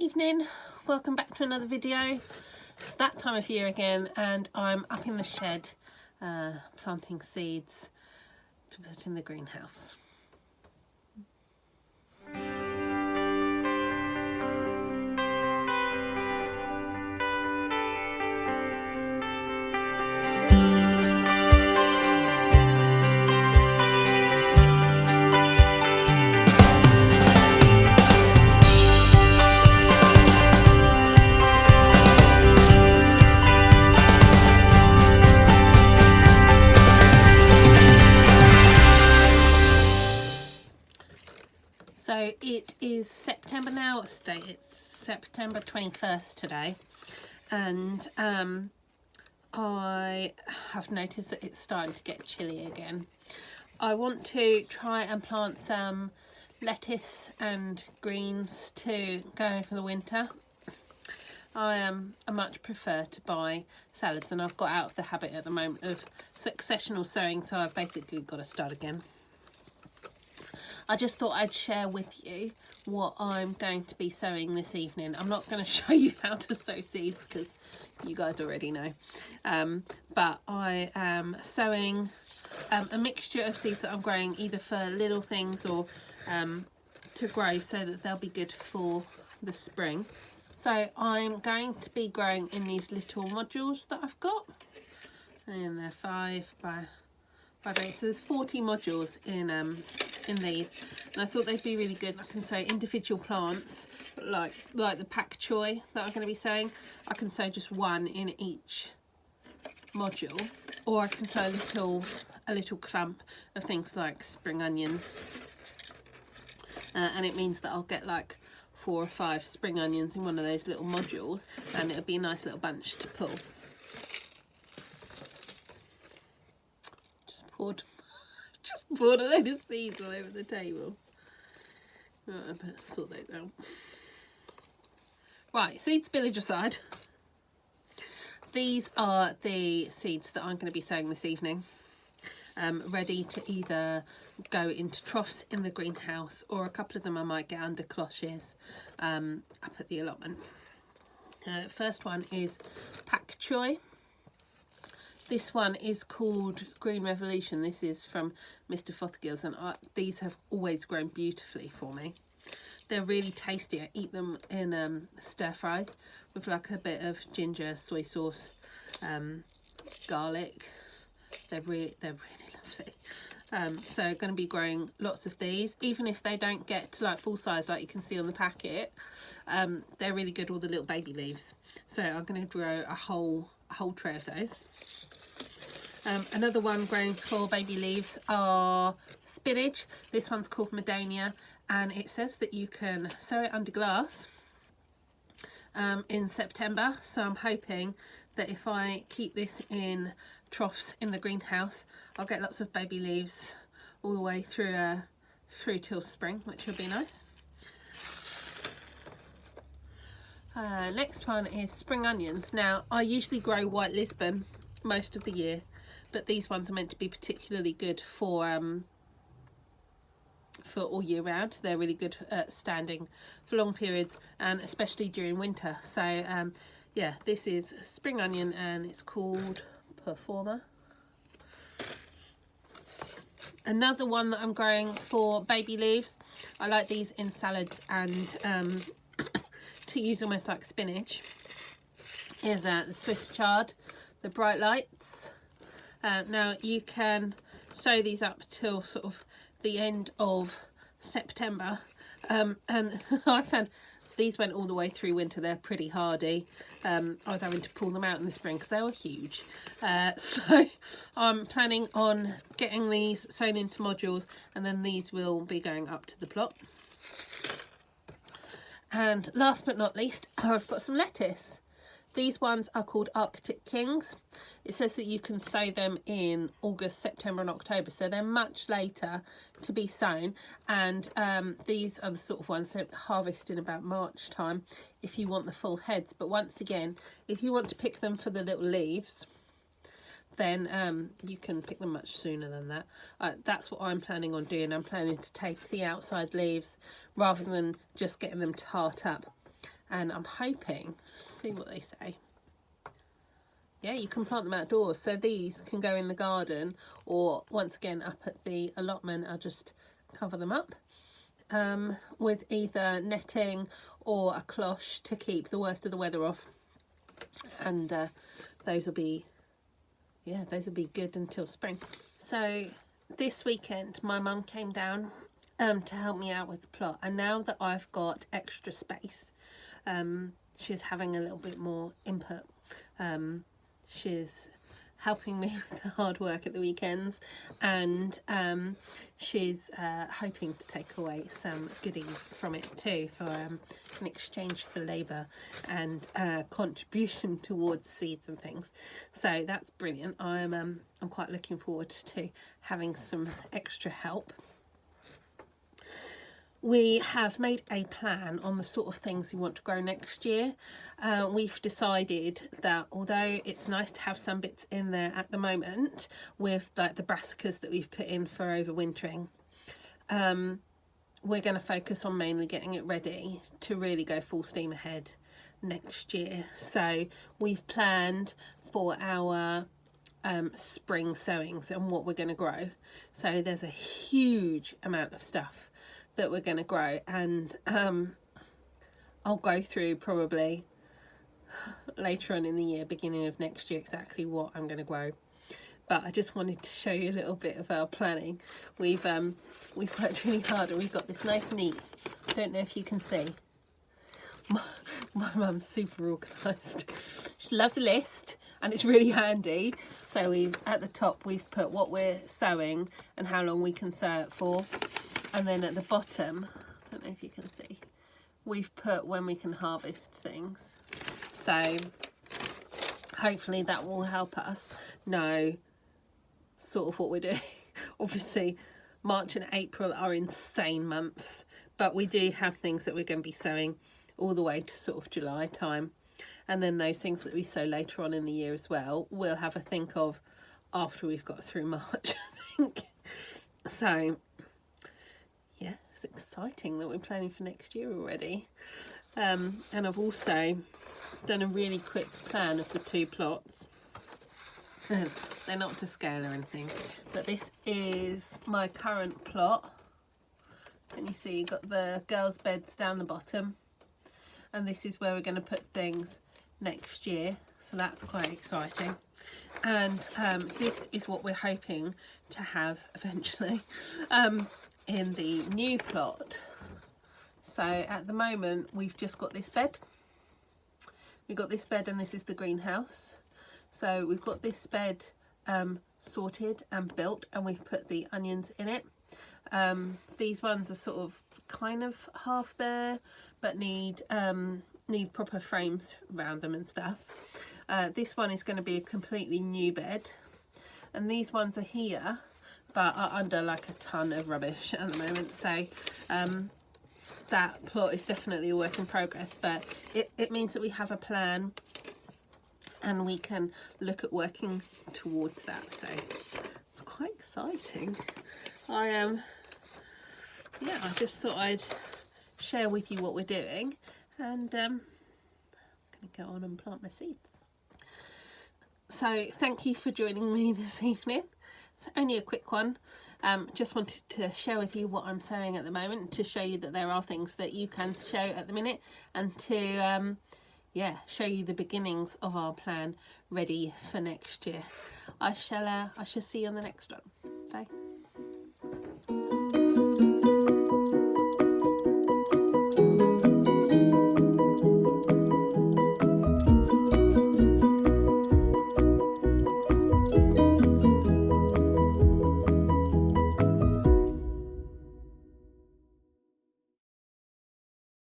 Evening, welcome back to another video. It's that time of year again and I'm up in the shed planting seeds to put in the greenhouse. So it is September now. What's the date? It's September 21st today, and I have noticed that it's starting to get chilly again. I want to try and plant some lettuce and greens to go for the winter. I much prefer to buy salads, and I've got out of the habit at the moment of successional sowing, so I've basically got to start again. I just thought I'd share with you what I'm going to be sowing this evening. I'm not going to show you how to sow seeds because you guys already know. But I am sowing a mixture of seeds that I'm growing either for little things or to grow so that they'll be good for the spring. So I'm going to be growing in these little modules that I've got. And they're 5 by 8. So there's 40 modules in these, and I thought they'd be really good. I can sow individual plants like the pak choi that I'm going to be sowing. I can sow just one in each module, or I can sow a little clump of things like spring onions, and it means that I'll get like 4 or 5 spring onions in one of those little modules, and it'll be a nice little bunch to pull. Just poured a load of seeds all over the table. Right, I better sort those out. Right, seed spillage aside, these are the seeds that I'm going to be sowing this evening, ready to either go into troughs in the greenhouse, or a couple of them I might get under cloches up at the allotment. First one is pak choi. This one is called Green Revolution. This is from Mr. Fothergill's, and these have always grown beautifully for me. They're really tasty. I eat them in stir fries with like a bit of ginger, soy sauce, garlic. They're really lovely. So I'm going to be growing lots of these, even if they don't get to like full size like you can see on the packet. They're really good, all the little baby leaves. So I'm going to grow a whole tray of those. Another one growing for baby leaves are spinach. This one's called Madonia, and it says that you can sow it under glass in September. So I'm hoping that if I keep this in troughs in the greenhouse, I'll get lots of baby leaves all the way through till spring, which will be nice. Next one is spring onions. Now I usually grow white Lisbon most of the year, but these ones are meant to be particularly good for all year round. They're really good at standing for long periods, and especially during winter. So yeah, this is spring onion and it's called Performer. Another one that I'm growing for baby leaves, I like these in salads and to use almost like spinach, is the Swiss chard, the bright lights. Now you can sow these up till sort of the end of September, and I found these went all the way through winter. They're pretty hardy. I was having to pull them out in the spring because they were huge. So I'm planning on getting these sown into modules, and then these will be going up to the plot. And last but not least, I've got some lettuce. These ones are called Arctic Kings. It says that you can sow them in August, September and October, so they're much later to be sown. And these are the sort of ones that harvest in about March time if you want the full heads. But once again, if you want to pick them for the little leaves, then you can pick them much sooner than that. That's what I'm planning on doing. I'm planning to take the outside leaves rather than just getting them to heart up. and I'm hoping, see what they say. Yeah, you can plant them outdoors, so these can go in the garden, or once again up at the allotment I'll just cover them up with either netting or a cloche to keep the worst of the weather off, and those will be good until spring. So this weekend my mum came down to help me out with the plot, and now that I've got extra space, she's having a little bit more input. She's helping me with the hard work at the weekends, and she's hoping to take away some goodies from it too, for in exchange for labour and contribution towards seeds and things. So that's brilliant. I'm quite looking forward to having some extra help. We have made a plan on the sort of things we want to grow next year. We've decided that although it's nice to have some bits in there at the moment with like the brassicas that we've put in for overwintering, we're going to focus on mainly getting it ready to really go full steam ahead next year. So we've planned for our spring sowings and what we're going to grow. So there's a huge amount of stuff that we're going to grow, and I'll go through probably later on in the year, beginning of next year, exactly what I'm going to grow. But I just wanted to show you a little bit of our planning. We've worked really hard, and we've got this nice neat, I don't know if you can see, my mum's super organised. She loves a list and it's really handy. So we've at the top we've put what we're sowing and how long we can sow it for, and then at the bottom, I don't know if you can see, we've put when we can harvest things. So hopefully that will help us know sort of what we're doing. Obviously March and April are insane months, but we do have things that we're going to be sowing all the way to sort of July time, and then those things that we sow later on in the year as well, we'll have a think of after we've got through March, I think. So yeah, it's exciting that we're planning for next year already. And I've also done a really quick plan of the two plots. They're not to scale or anything, but this is my current plot. And you see you've got the girls' beds down the bottom, and this is where we're going to put things next year, so that's quite exciting. And this is what we're hoping to have eventually in the new plot. So at the moment we've just got this bed. We've got this bed, and this is the greenhouse. So we've got this bed sorted and built, and we've put the onions in it. These ones are sort of kind of half there, but need proper frames around them and stuff. This one is going to be a completely new bed, and these ones are here but are under like a ton of rubbish at the moment. So that plot is definitely a work in progress, but it means that we have a plan and we can look at working towards that. So it's quite exciting. I just thought I'd share with you what we're doing, and I'm going to go on and plant my seeds. So thank you for joining me this evening. It's only a quick one. Just wanted to share with you what I'm sowing at the moment, to show you that there are things that you can sow at the minute, and to show you the beginnings of our plan ready for next year. I shall see you on the next one. Bye.